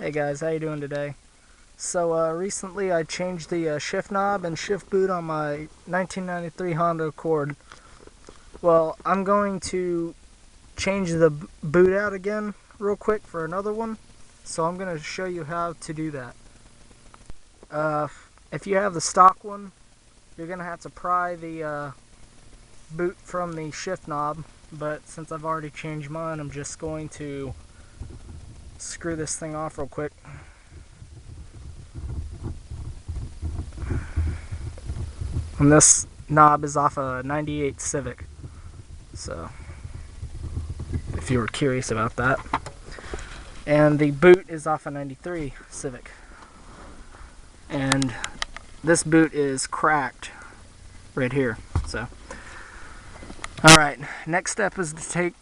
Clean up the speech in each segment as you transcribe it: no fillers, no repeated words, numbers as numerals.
Hey guys, how you doing today? So recently I changed the shift knob and shift boot on my 1993 Honda Accord. Well, I'm going to change the boot out again real quick for another one. So I'm going to show you how to do that. If you have the stock one, you're going to have to pry the boot from the shift knob. But since I've already changed mine, I'm just going to screw this thing off real quick. And this knob is off a 98 Civic, so if you were curious about that. And the boot is off a 93 Civic. And this boot is cracked right here. So, alright, next step is to take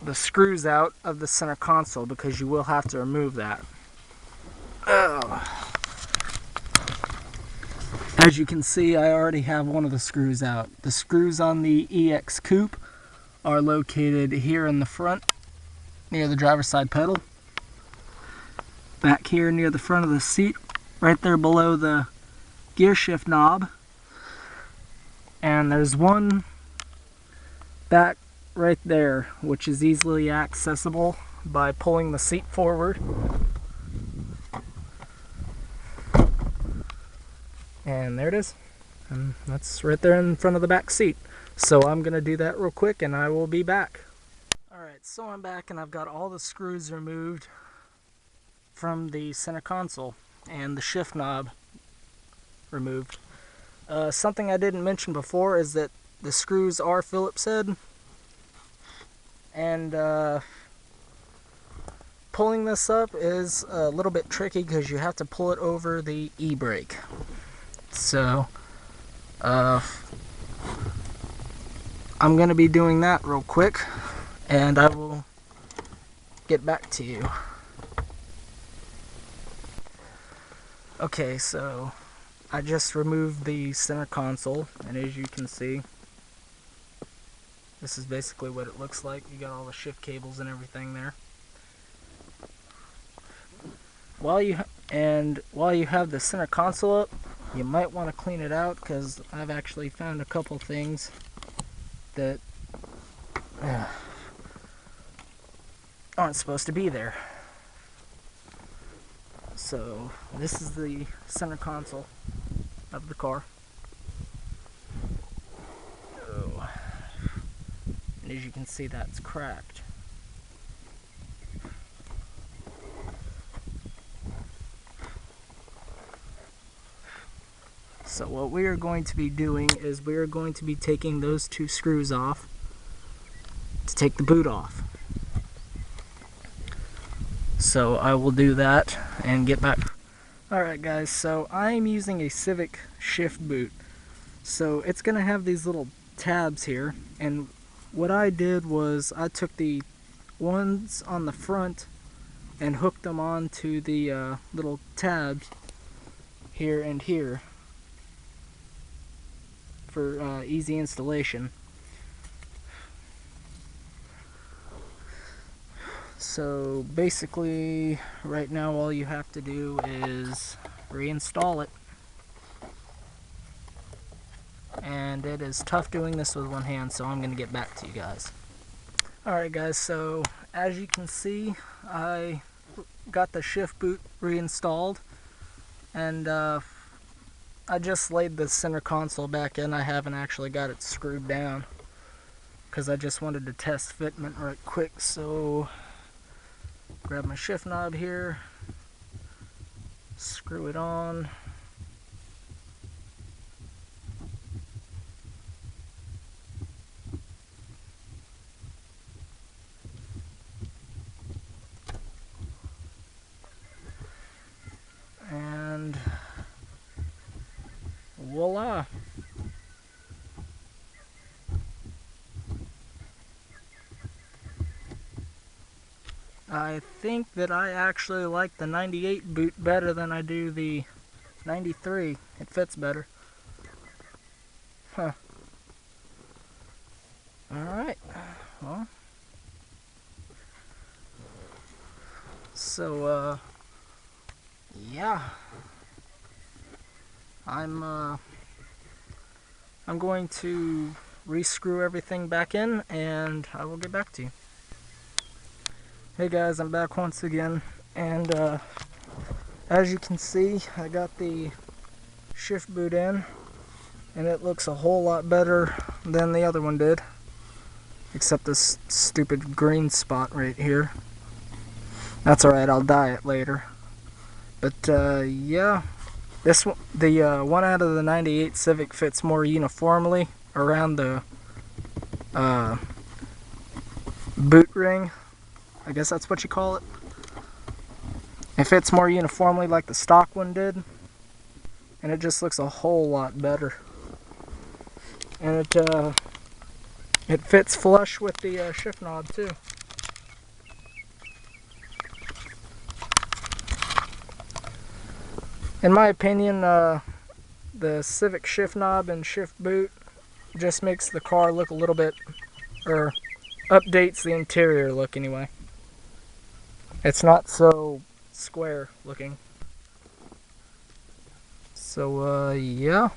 the screws out of the center console because you will have to remove that. As you can see, I already have one of the screws out. The screws on the EX Coupe are located here in the front, near the driver's side pedal. Back here near the front of the seat, right there below the gear shift knob. And there's one back right there, which is easily accessible by pulling the seat forward. And there it is. And that's right there in front of the back seat. So I'm going to do that real quick and I will be back. Alright, so I'm back and I've got all the screws removed from the center console and the shift knob removed. Something I didn't mention before is that the screws are Phillips head. And pulling this up is a little bit tricky because you have to pull it over the e-brake. So, I'm going to be doing that real quick, and I will get back to you. Okay, so I just removed the center console, and as you can see, this is basically what it looks like. You got all the shift cables and everything there. While you have the center console up, you might want to clean it out because I've actually found a couple things that aren't supposed to be there. So this is the center console of the car. Oh. And as you can see, that's cracked. So what we are going to be doing is we are going to be taking those two screws off to take the boot off. So I will do that and get back. Alright guys, so I'm using a Civic shift boot. So it's going to have these little tabs here, and what I did was I took the ones on the front and hooked them onto the little tabs here and here for easy installation. So basically right now all you have to do is reinstall it, and it is tough doing this with one hand, so I'm going to get back to you guys. Alright guys, so as you can see, I got the shift boot reinstalled, and I just laid the center console back in. I haven't actually got it screwed down because I just wanted to test fitment right quick. So grab my shift knob here, screw it on. And voila! I think that I actually like the 98 boot better than I do the 93. It fits better. Huh. Alright. Well. So, yeah, I'm going to re-screw everything back in, and I will get back to you. Hey guys, I'm back once again, and as you can see, I got the shift boot in, and it looks a whole lot better than the other one did, except this stupid green spot right here. That's alright, I'll dye it later. But yeah, this one, the one out of the 98 Civic fits more uniformly around the boot ring. I guess that's what you call it. It fits more uniformly like the stock one did, and it just looks a whole lot better. And it fits flush with the shift knob too. In my opinion, the Civic shift knob and shift boot just makes the car look a little bit, or updates the interior look anyway. It's not so square looking. So yeah.